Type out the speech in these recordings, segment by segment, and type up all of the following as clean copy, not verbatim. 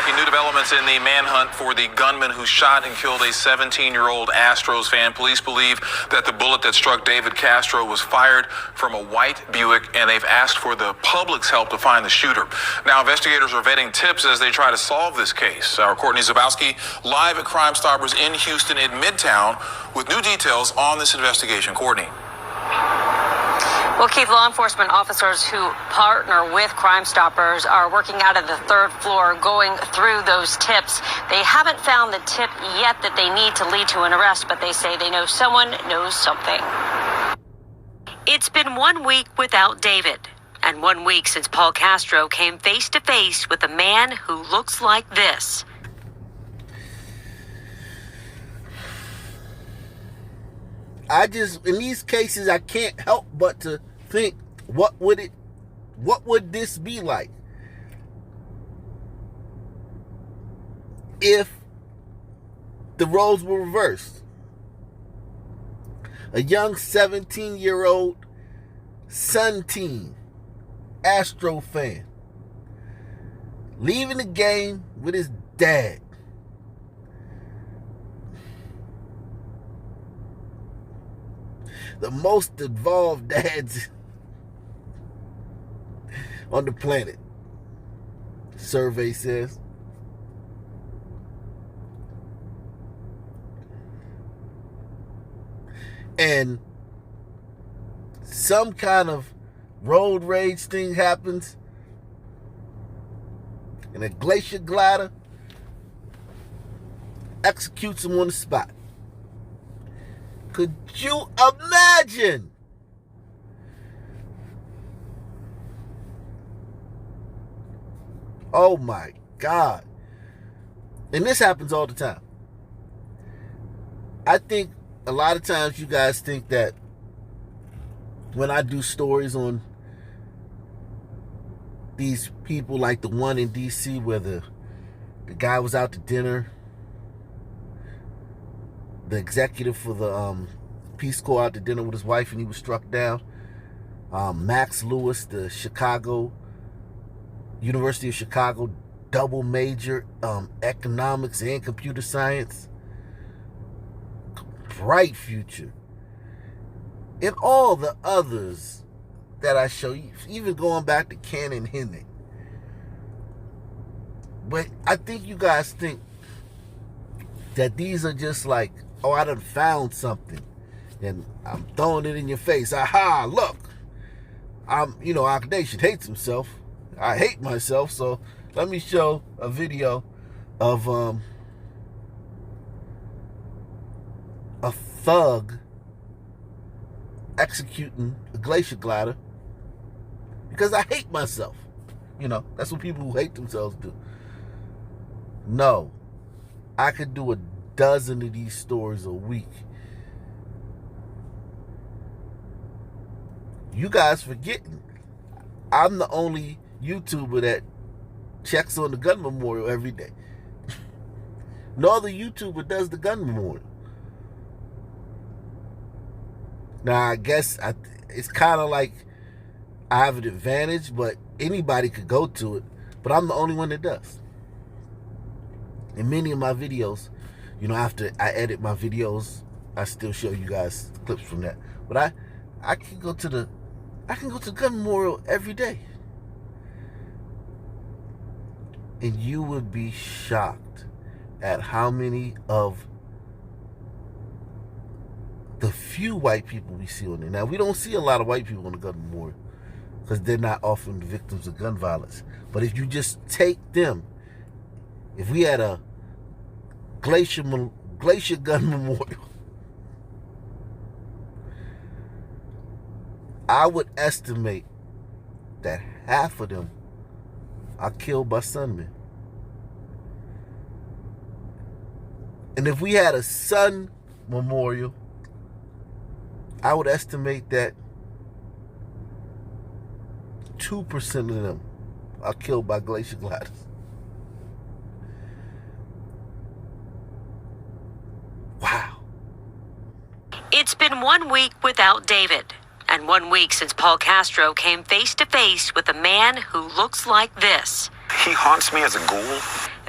Breaking new developments in the manhunt for the gunman who shot and killed a 17-year-old Astros fan. Police believe that the bullet that struck David Castro was fired from a white Buick, and they've asked for the public's help to find the shooter. Now, investigators are vetting tips as they try to solve this case. Our Courtney Zabowski live at Crime Stoppers in Houston in Midtown with new details on this investigation. Courtney. Well, Keith, law enforcement officers who partner with Crime Stoppers are working out of the third floor, going through those tips. They haven't found the tip yet that they need to lead to an arrest, but they say they know someone knows something. It's been 1 week without David, and 1 week since Paul Castro came face to face with a man who looks like this. In these cases, I can't help but to think, what would this be like if the roles were reversed? A young 17-year-old Sun Team Astro fan leaving the game with his dad. The most involved dads on the planet, survey says. And some kind of road rage thing happens, and a glacier glider executes him on the spot. Could you imagine? Oh my God. And this happens all the time. I think a lot of times you guys think that when I do stories on these people, like the one in DC where the guy was out to dinner, the executive for the Peace Corps out to dinner with his wife and he was struck down. Max Lewis, the University of Chicago double major, economics and computer science. Bright future. And all the others that I show you, even going back to Canon Hennig. But I think you guys think that these are just like, oh, I done found something and I'm throwing it in your face. Aha, look. Aknation hates himself. I hate myself, so let me show a video of a thug executing a glacier glider because I hate myself. That's what people who hate themselves do. No, I could do a dozen of these stories a week. You guys forgetting, I'm the only YouTuber that checks on the gun memorial every day. No other YouTuber does the gun memorial. Now, I guess it's kind of like I have an advantage, but anybody could go to it. But I'm the only one that does. In many of my videos, after I edit my videos, I still show you guys clips from that. But I can go to the gun memorial every day. And you would be shocked at how many of the few white people we see on there. Now, we don't see a lot of white people on the gun memorial because they're not often victims of gun violence. But if you just take them, if we had a glacier gun memorial, I would estimate that half of them are killed by Sunmen. And if we had a Sun memorial, I would estimate that 2% of them are killed by glacier gliders. Wow. It's been 1 week without David, and 1 week since Paul Castro came face to face with a man who looks like this. He haunts me as a ghoul.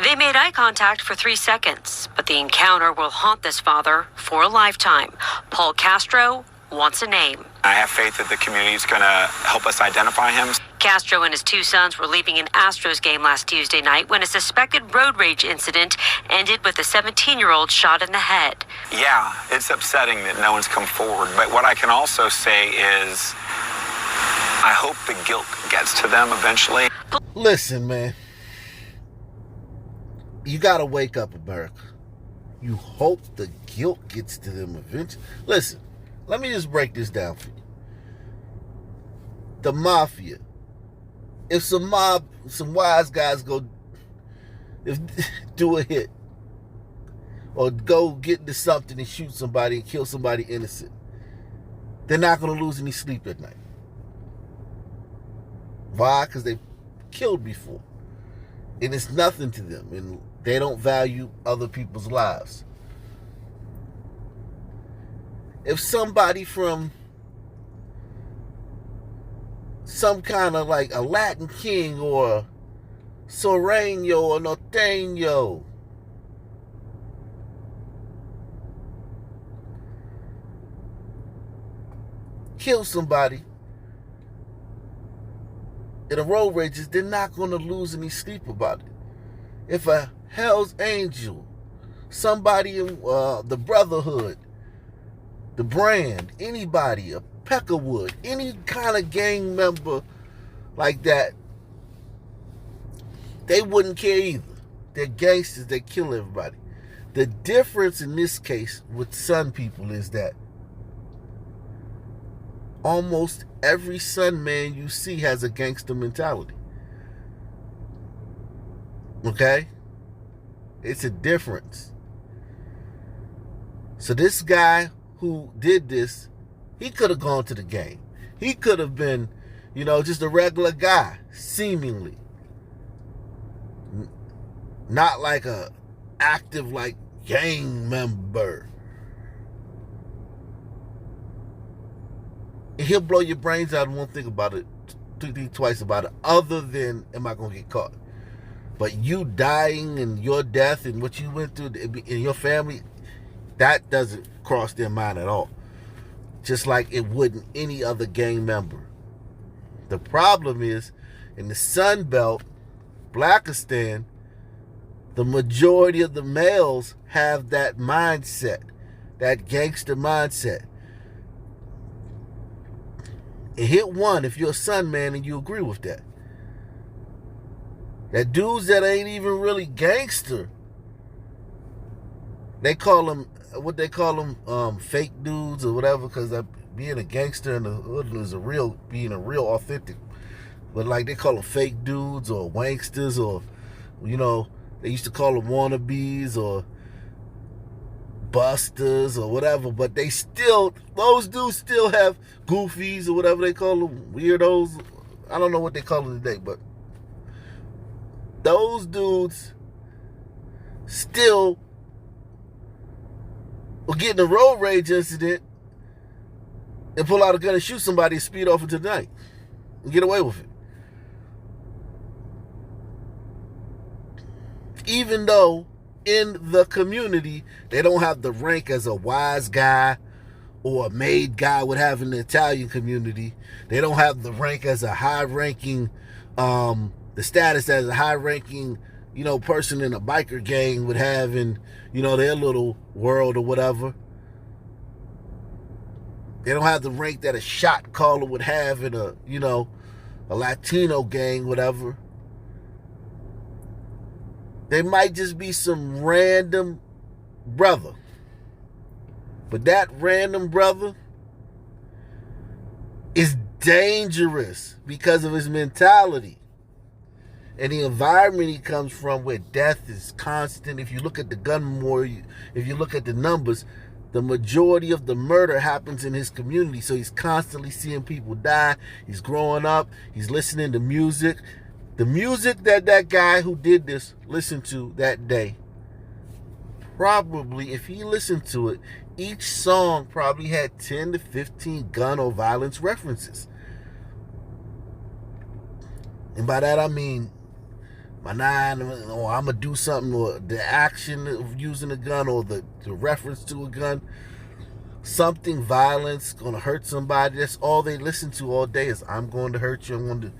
They made eye contact for 3 seconds, but the encounter will haunt this father for a lifetime. Paul Castro wants a name. I have faith that the community is going to help us identify him. Castro and his 2 sons were leaving an Astros game last Tuesday night when a suspected road rage incident ended with a 17-year-old shot in the head. Yeah, it's upsetting that no one's come forward. But what I can also say is I hope the guilt gets to them eventually. Listen, man. You got to wake up, America. You hope the guilt gets to them eventually. Listen, let me just break this down for you. The mafia. If some wise guys do a hit or go get into something and shoot somebody and kill somebody innocent, they're not going to lose any sleep at night. Why? Because they've killed before. And it's nothing to them. And they don't value other people's lives. If somebody from some kind of like a Latin king or Soreño or Norteño kill somebody in a road rage, they're not going to lose any sleep about it. If a Hell's Angel, somebody in the Brotherhood, the Brand, anybody, a Peckerwood, any kind of gang member like that, they wouldn't care either. They're gangsters, they kill everybody. The difference in this case with Sun people is that almost every Sun man you see has a gangster mentality. Okay? It's a difference. So this guy who did this, he could have gone to the game. He could have been, just a regular guy, seemingly. Not like a active, like, gang member. And he'll blow your brains out and won't think about it, think twice about it, other than, am I going to get caught? But you dying and your death and what you went through in your family, that doesn't cross their mind at all. Just like it wouldn't any other gang member. The problem is, in the Sun Belt, Blackistan, the majority of the males have that mindset, that gangster mindset. And hit one if you're a Sun man and you agree with that. That dudes that ain't even really gangster, they call them, what they call them, fake dudes or whatever, because being a gangster in the hood is being a real authentic. But like they call them fake dudes or wanksters or, they used to call them wannabes or busters or whatever. But those dudes still have goofies or whatever they call them, weirdos. I don't know what they call them today, but those dudes still will get in a road rage incident and pull out a gun and shoot somebody and speed off into the night and get away with it. Even though in the community, they don't have the rank as a wise guy or a made guy would have in the Italian community. They don't have the rank as a high-ranking, the status as a high-ranking, person in a biker gang would have in, their little world or whatever. They don't have the rank that a shot caller would have in a Latino gang, whatever. They might just be some random brother. But that random brother is dangerous because of his mentality. And the environment he comes from where death is constant. If you look at the gun memorial, if you look at the numbers, the majority of the murder happens in his community. So he's constantly seeing people die. He's growing up. He's listening to music. The music that guy who did this listened to that day, probably, if he listened to it, each song probably had 10 to 15 gun or violence references. And by that I mean my 9, or I'm going to do something, or the action of using a gun, or the reference to a gun, something violence, going to hurt somebody. That's all they listen to all day is, I'm going to hurt you. I'm going to.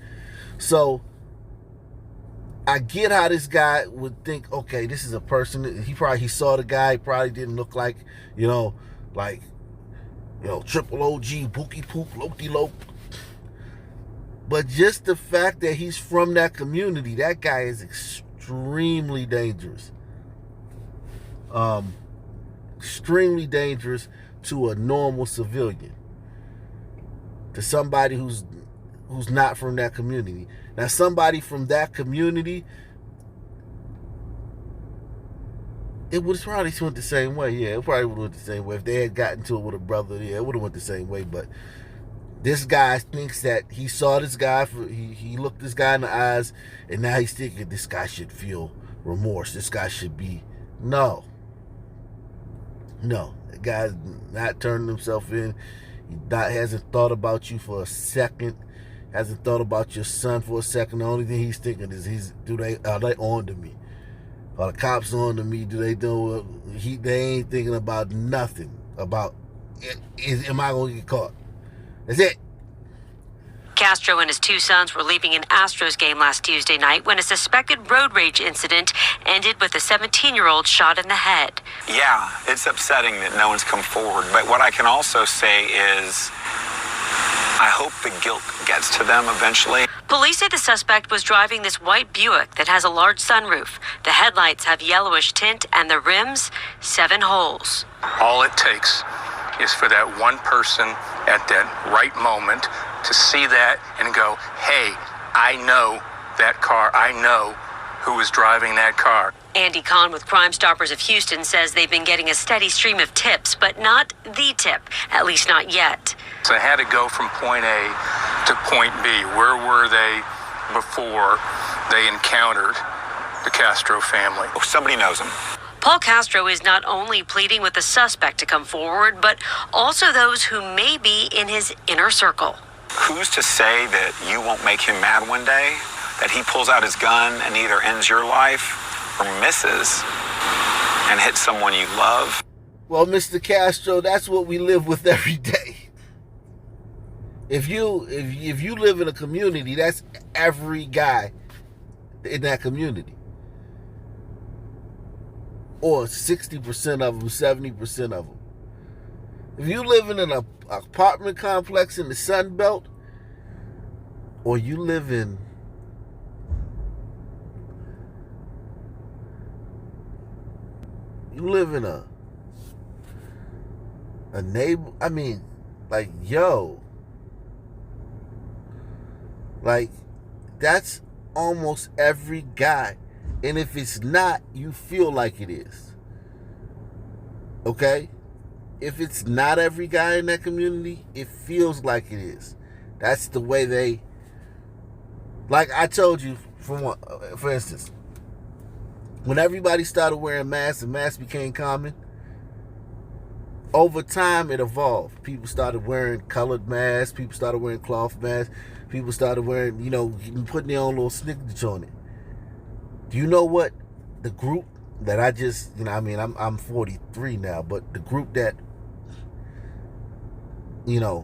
So I get how this guy would think, okay, this is a person. He saw the guy. He probably didn't look like, triple OG, Bookie Poop, Loki Loke. But just the fact that he's from that community, that guy is extremely dangerous. Extremely dangerous to a normal civilian. To somebody who's not from that community. Now, somebody from that community, it would probably went the same way. Yeah, it probably would have went the same way. If they had gotten to it with a brother, yeah, it would have went the same way. But this guy thinks that he saw this guy, he looked this guy in the eyes, and now he's thinking this guy should feel remorse. This guy should be, no. The guy's not turning himself in. He hasn't thought about you for a second. Hasn't thought about your son for a second. The only thing he's thinking is, are they on to me? Are the cops on to me? They ain't thinking about nothing. About, am I going to get caught? That's it. Castro and his 2 sons were leaving an Astros game last Tuesday night when a suspected road rage incident ended with a 17-year-old shot in the head. Yeah, it's upsetting that no one's come forward. But what I can also say is, I hope the guilt gets to them eventually. Police say the suspect was driving this white Buick that has a large sunroof. The headlights have yellowish tint and the rims, 7 holes. All it takes is for that one person at that right moment to see that and go, hey, I know that car. I know who was driving that car. Andy Kahn with Crime Stoppers of Houston says they've been getting a steady stream of tips, but not the tip, at least not yet. So I had to go from point A to point B. Where were they before they encountered the Castro family? Oh, somebody knows them. Paul Castro is not only pleading with the suspect to come forward, but also those who may be in his inner circle. Who's to say that you won't make him mad one day? That he pulls out his gun and either ends your life or misses and hits someone you love? Well, Mr. Castro, that's what we live with every day. If you live in a community, that's every guy in that community. Or 60% of them, 70% of them. If you live in an apartment complex in the Sun Belt, or you live in a neighbor, that's almost every guy. And if it's not, you feel like it is. Okay? If it's not every guy in that community, it feels like it is. That's the way they... Like I told you, for instance, when everybody started wearing masks and masks became common, over time it evolved. People started wearing colored masks. People started wearing cloth masks. People started wearing, putting their own little signature on it. Do you know what the group that I just, I'm 43 now, but the group that, the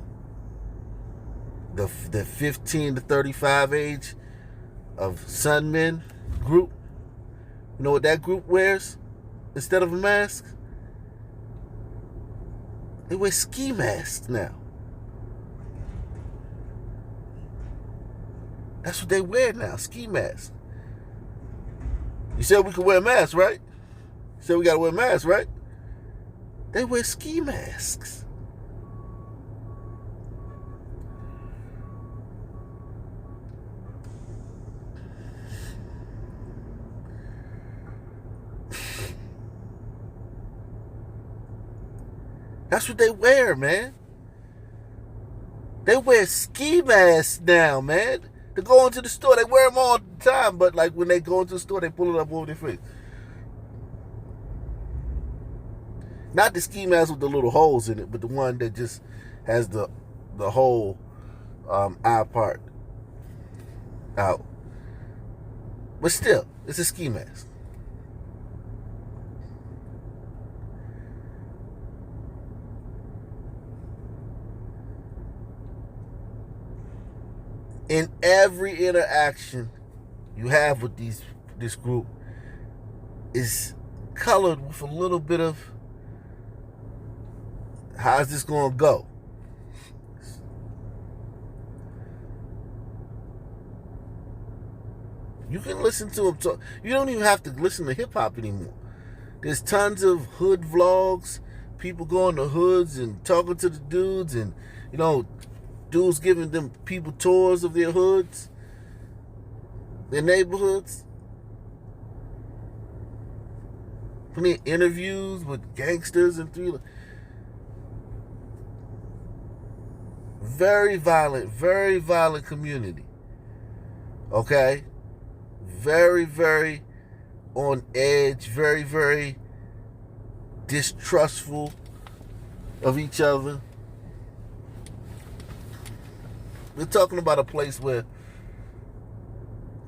15 to 35 age of Sunmen group, you know what that group wears instead of a mask? They wear ski masks now. That's what they wear now, ski masks. You said we could wear masks, right? You said we got to wear masks, right? They wear ski masks. That's what they wear, man. They wear ski masks now, man. To go into the store, they wear them all the time, but like when they go into the store, they pull it up over their face. Not the ski mask with the little holes in it, but the one that just has the whole eye part out. But still, It's a ski mask. In every interaction you have with this group is colored with a little bit of how's this going to go? You can listen to them talk. You don't even have to listen to hip-hop anymore. There's tons of hood vlogs, people going to hoods and talking to the dudes, and, you know, dudes giving them people tours of their hoods, their neighborhoods. Plenty of interviews with gangsters and thrillers. Very violent community. Okay? Very, very on edge, very distrustful of each other. We're talking about a place where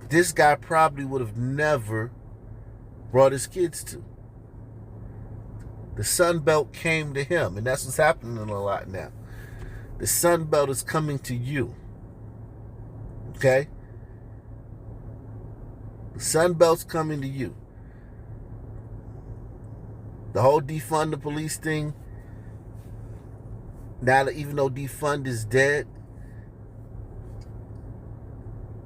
this guy probably would have never brought his kids to. The Sun Belt came to him, and that's what's happening a lot now. The Sun Belt is coming to you. Okay? The Sun Belt's coming to you. The whole defund the police thing, now that even though defund is dead,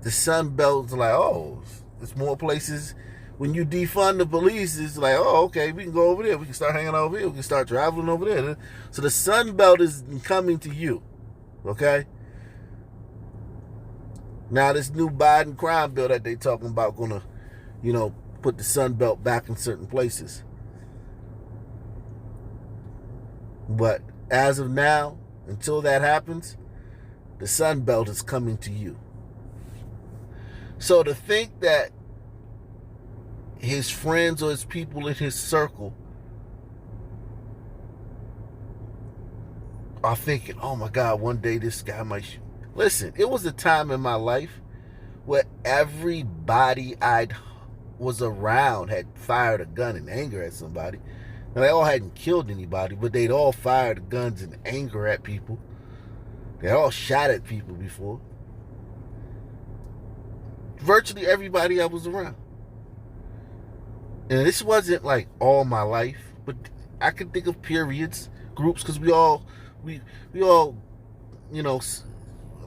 the Sun Belt's like, oh, there's more places. When you defund the police, it's like, oh, okay, we can go over there. We can start hanging out over here. We can start traveling over there. So the Sun Belt is coming to you. Okay? Now this new Biden crime bill that they talking about gonna, you know, put the Sun Belt back in certain places. But as of now, until that happens, the Sun Belt is coming to you. So to think that his friends or his people in his circle are thinking, oh my God, one day this guy might shoot. Listen, it was a time in my life where everybody I was around had fired a gun in anger at somebody. And they all hadn't killed anybody, but they'd all fired guns in anger at people. They all shot at people before. Virtually everybody I was around. And this wasn't like all my life, but I can think of periods, groups, because we all, you know,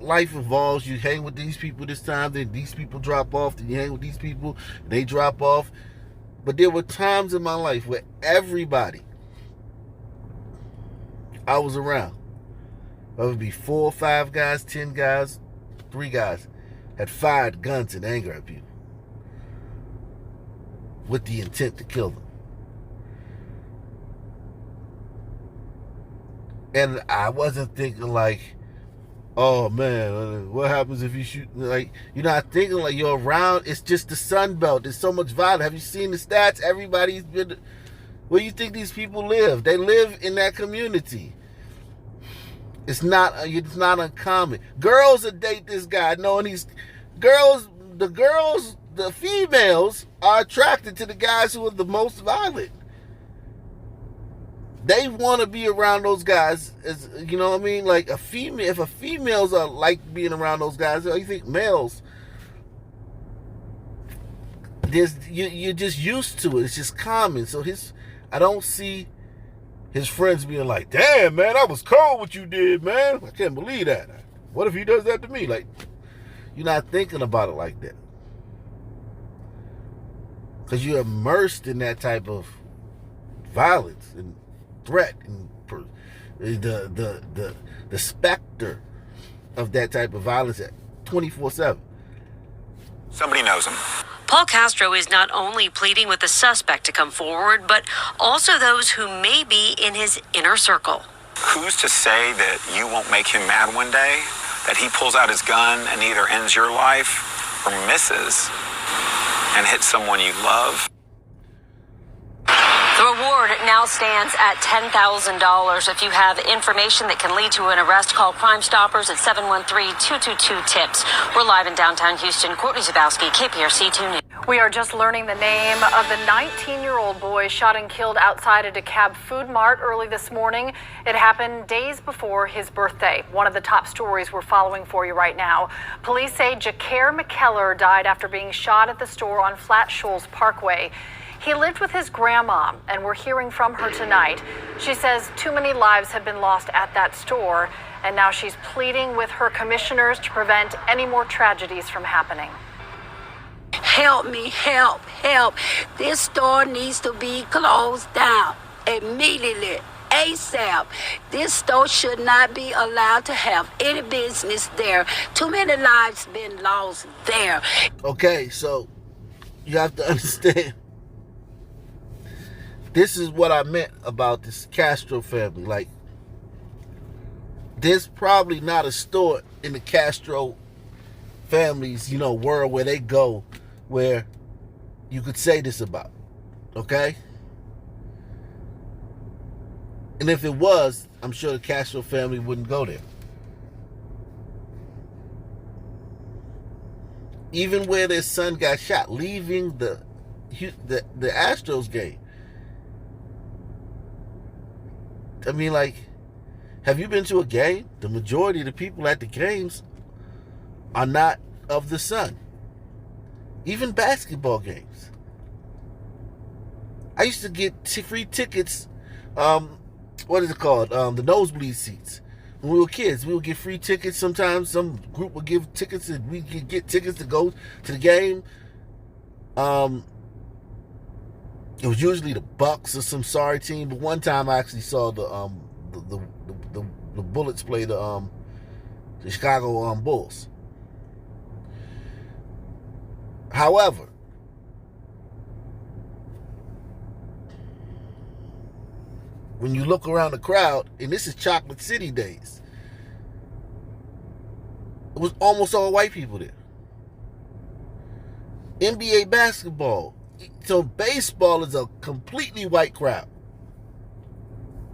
life evolves. You hang with these people this time, then these people drop off, then you hang with these people, they drop off. But there were times in my life where everybody I was around, whether it be 4 or 5 guys, 10 guys, 3 guys, had fired guns in anger at people with the intent to kill them. And I wasn't thinking like, oh man, what happens if you shoot? Like, you're not thinking like you're around. It's just the Sun Belt. There's so much violence. Have you seen the stats? Everybody's been. Where do you think these people live? They live in that community. It's not uncommon. Girls will date this guy knowing he's the females are attracted to the guys who are the most violent. They want to be around those guys, as you know what I mean? Like if a females are like being around those guys, you think males, you're just used to it. It's just common. So I don't see his friends being like, damn man, that was cold what you did, man. I can't believe that. What if he does that to me? Like, you're not thinking about it like that. Because you're immersed in that type of violence and threat and the specter of that type of violence at 24/7. Somebody knows him. Paul Castro is not only pleading with the suspect to come forward, but also those who may be in his inner circle. Who's to say that you won't make him mad one day? That he pulls out his gun and either ends your life or misses and hits someone you love? The reward now stands at $10,000. If you have information that can lead to an arrest, call Crime Stoppers at 713-222-TIPS. We're live in downtown Houston. Courtney Zabowski, KPRC 2 News. We are just learning the name of the 19-year-old boy shot and killed outside a DeKalb Food Mart early this morning. It happened days before his birthday. One of the top stories we're following for you right now. Police say Jacaire McKellar died after being shot at the store on Flat Shoals Parkway. He lived with his grandma, and we're hearing from her tonight. She says too many lives have been lost at that store, and now she's pleading with her commissioners to prevent any more tragedies from happening. Help me, help, help. This store needs to be closed down immediately, ASAP. This store should not be allowed to have any business there. Too many lives been lost there. Okay, so you have to understand. This is what I meant about this Castro family. Like, there's probably not a store in the Castro family's, world where they go where you could say this about, okay? And if it was, I'm sure the Castro family wouldn't go there. Even where their son got shot, leaving the Astros game. I mean, like, have you been to a game? The majority of the people at the games are not of the Sun. Even basketball games. I used to get free tickets, what is it called? The nosebleed seats. When we were kids, we would get free tickets sometimes. Some group would give tickets and we could get tickets to go to the game. It was usually the Bucks or some sorry team, but one time I actually saw the Bullets play the Chicago Bulls. However, when you look around the crowd, and this is Chocolate City days, it was almost all white people there. NBA basketball. So baseball is a completely white crowd.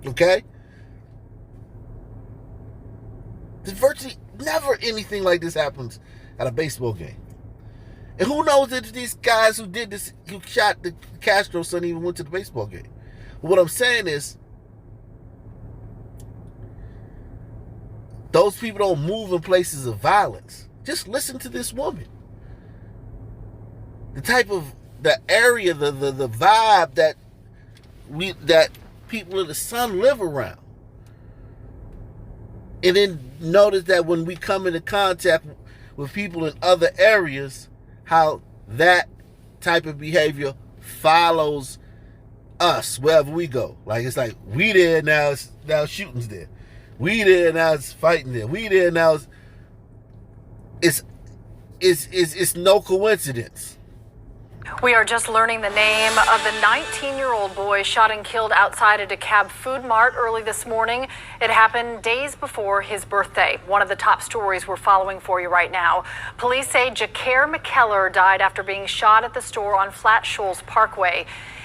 Okay? There's virtually never anything like this happens at a baseball game. And who knows if these guys who did this, who shot the Castro son, even went to the baseball game. But what I'm saying is, those people don't move in places of violence. Just listen to this woman. The area, the vibe that people of the Sun live around. And then notice that when we come into contact with people in other areas, how that type of behavior follows us wherever we go. Like, it's like, we there now, shooting's there. We there now, it's fighting there. We there now, it's no coincidence. We are just learning the name of the 19-year-old boy shot and killed outside a DeKalb Food Mart early this morning. It happened days before his birthday. One of the top stories we're following for you right now. Police say Jacaire McKellar died after being shot at the store on Flat Shoals Parkway.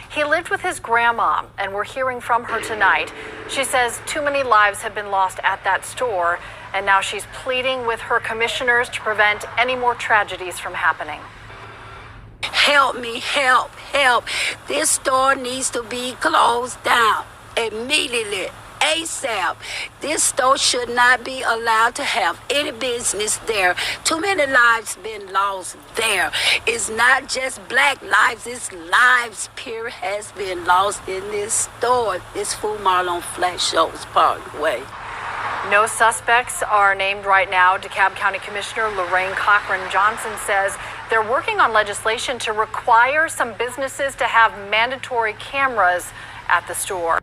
He lived with his grandma, and we're hearing from her tonight. She says too many lives have been lost at that store, and now she's pleading with her commissioners to prevent any more tragedies from happening. Help me, help, help. This store needs to be closed down immediately, ASAP. This store should not be allowed to have any business there. Too many lives been lost there. It's not just black lives, it's lives, period, has been lost in this store, this Food Mart on Flat Shoals Parkway. No suspects are named right now. DeKalb County Commissioner Lorraine Cochran Johnson says they're working on legislation to require some businesses to have mandatory cameras at the store.